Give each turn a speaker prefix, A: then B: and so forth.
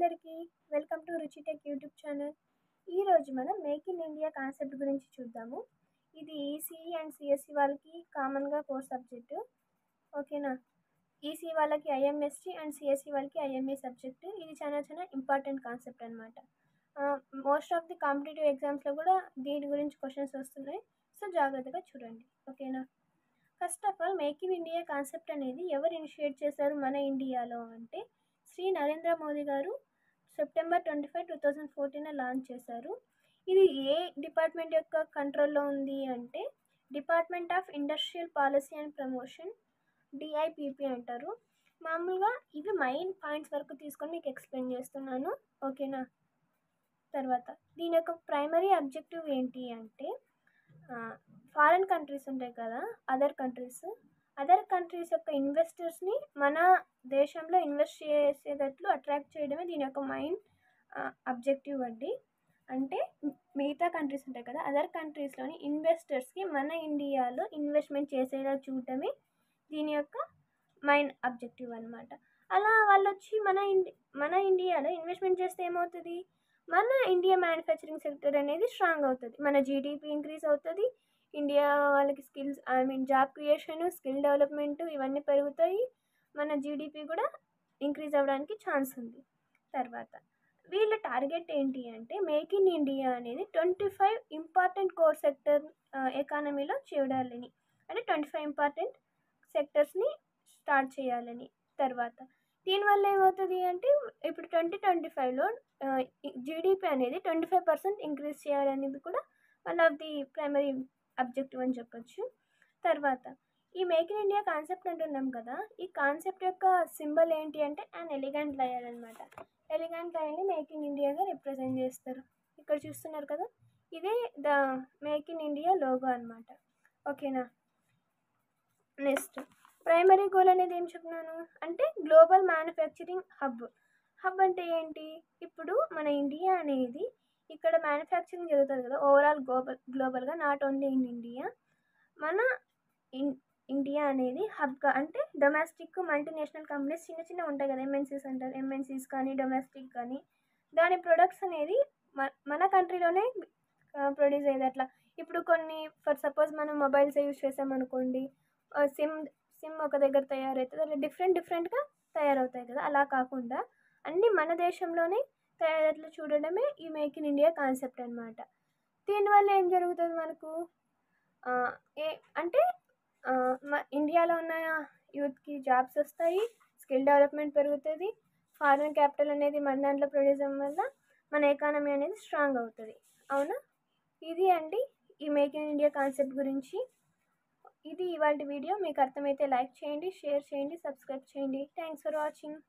A: అందరికీ welcome to రుచి tech YouTube channel. ఈరోజు మనం మేక్ ఇన్ ఇండియా కాన్సెప్ట్ గురించి చూద్దాము. ఇది ఈసీఈ అండ్ సిఎస్సి వాళ్ళకి కామన్గా కోర్ సబ్జెక్టు. ఓకేనా? ఈసీ వాళ్ళకి ఐఎంఎస్టీ అండ్ సిఎస్సి వాళ్ళకి ఐఎంఏ సబ్జెక్టు. ఇది చాలా ఇంపార్టెంట్ కాన్సెప్ట్ అనమాట. మోస్ట్ ఆఫ్ ది కాంపిటేటివ్ ఎగ్జామ్స్లో కూడా దీని గురించి క్వశ్చన్స్ వస్తున్నాయి. సో జాగ్రత్తగా చూడండి. ఓకేనా? First of all make in India concept అనేది ఎవరు ఇనిషియేట్ చేశారు మన ఇండియాలో అంటే శ్రీ నరేంద్ర మోదీ గారు సెప్టెంబర్ 25, 2014 లాంచ్ చేశారు. ఇది ఏ డిపార్ట్మెంట్ యొక్క కంట్రోల్లో ఉంది అంటే department of industrial policy and promotion, DIPP అంటారు. మామూలుగా ఇవి మెయిన్ పాయింట్స్ వరకు తీసుకొని మీకు ఎక్స్ప్లెయిన్ చేస్తున్నాను. ఓకేనా? తర్వాత దీని యొక్క ప్రైమరీ అబ్జెక్టివ్ ఏంటి అంటే ఫారెన్ కంట్రీస్ ఉంటాయి కదా, అదర్ కంట్రీస్ యొక్క ఇన్వెస్టర్స్ని మన దేశంలో ఇన్వెస్ట్ చేసేటట్లు అట్రాక్ట్ చేయడమే దీని యొక్క మెయిన్ అబ్జెక్టివ్ అండి. అంటే మిగతా కంట్రీస్ ఉంటాయి కదా, అదర్ కంట్రీస్లోని ఇన్వెస్టర్స్కి మన ఇండియాలో ఇన్వెస్ట్మెంట్ చేసేలా చూడటమే దీని యొక్క మెయిన్ అబ్జెక్టివ్ అనమాట. అలా వాళ్ళు వచ్చి మన ఇండియాలో ఇన్వెస్ట్మెంట్ చేస్తే ఏమవుతుంది, మన ఇండియా మ్యానుఫ్యాక్చరింగ్ సెక్టర్ అనేది స్ట్రాంగ్ అవుతుంది, మన జీడిపి ఇంక్రీజ్ అవుతుంది, ఇండియా వాళ్ళకి skills job creation, skill development ఇవన్నీ పెరుగుతాయి, మన జీడిపి కూడా ఇంక్రీజ్ అవ్వడానికి ఛాన్స్ ఉంది. తర్వాత వీళ్ళ టార్గెట్ ఏంటి అంటే మేక్ ఇన్ ఇండియా అనేది 25 ఇంపార్టెంట్ కోర్ సెక్టర్ ఎకానమీలో చూడాలని, అంటే 25 ఇంపార్టెంట్ సెక్టర్స్ని స్టార్ట్ చేయాలని. తర్వాత దీనివల్ల ఏమవుతుంది అంటే ఇప్పుడు 2025లో జీడిపి అనేది 25% ఇంక్రీజ్ చేయాలనేది కూడా one of the primary objective అని చెప్పొచ్చు. తర్వాత ఈ మేక్ ఇన్ ఇండియా కాన్సెప్ట్ అంటున్నాం కదా, ఈ కాన్సెప్ట్ యొక్క సింబల్ ఏంటి అంటే అన్ ఎలిగెంట్ లయన్ అనమాట. ఎలిగెంట్ లయన్ని మేక్ ఇన్ ఇండియాగా రిప్రజెంట్ చేస్తారు. ఇక్కడ చూస్తున్నారు కదా, ఇదే the make in India logo అనమాట. ఓకేనా? నెక్స్ట్ ప్రైమరీ గోల్ అనేది ఏం చెప్తున్నాను అంటే గ్లోబల్ మ్యానుఫ్యాక్చరింగ్ హబ్ అంటే ఏంటి, ఇప్పుడు మన ఇండియా అనేది ఇక్కడ మ్యానుఫ్యాక్చరింగ్ జరుగుతుంది కదా ఓవరాల్ గ్లోబల్గా, నాట్ ఓన్లీ ఇన్ ఇండియా. మన ఇండియా అనేది హబ్గా అంటే డొమెస్టిక్ మల్టీనేషనల్ కంపెనీస్ చిన్న ఉంటాయి కదా, ఎంఎన్సీస్ అంటారు, ఎంఎన్సీస్ కానీ డొమెస్టిక్ కానీ దాని ప్రొడక్ట్స్ అనేది మన కంట్రీలోనే ప్రొడ్యూస్ అయ్యేది. అట్లా ఇప్పుడు కొన్ని ఫర్ సపోజ్ మనం మొబైల్స్ యూజ్ చేసామనుకోండి, సిమ్ ఒక దగ్గర తయారవుతుంది, అలా డిఫరెంట్గా తయారవుతాయి కదా. అలా కాకుండా అన్నీ మన దేశంలోనే తయారట్లు చూడడమే ఈ మేక్ ఇన్ ఇండియా కాన్సెప్ట్ అనమాట. దీనివల్ల ఏం జరుగుతుంది మనకు అంటే ఇండియాలో ఉన్న యూత్కి జాబ్స్ వస్తాయి, స్కిల్ డెవలప్మెంట్ పెరుగుతుంది, ఫారిన్ క్యాపిటల్ అనేది మన దాంట్లో ప్రొడ్యూస్ అవ్వడం వల్ల మన ఎకానమీ అనేది స్ట్రాంగ్ అవుతుంది. అవునా? ఇది అండి ఈ మేక్ ఇన్ ఇండియా కాన్సెప్ట్ గురించి. ఇది ఇవాళ వీడియో. మీకు అర్థమైతే లైక్ చేయండి, షేర్ చేయండి, సబ్స్క్రైబ్ చేయండి. Thanks for watching.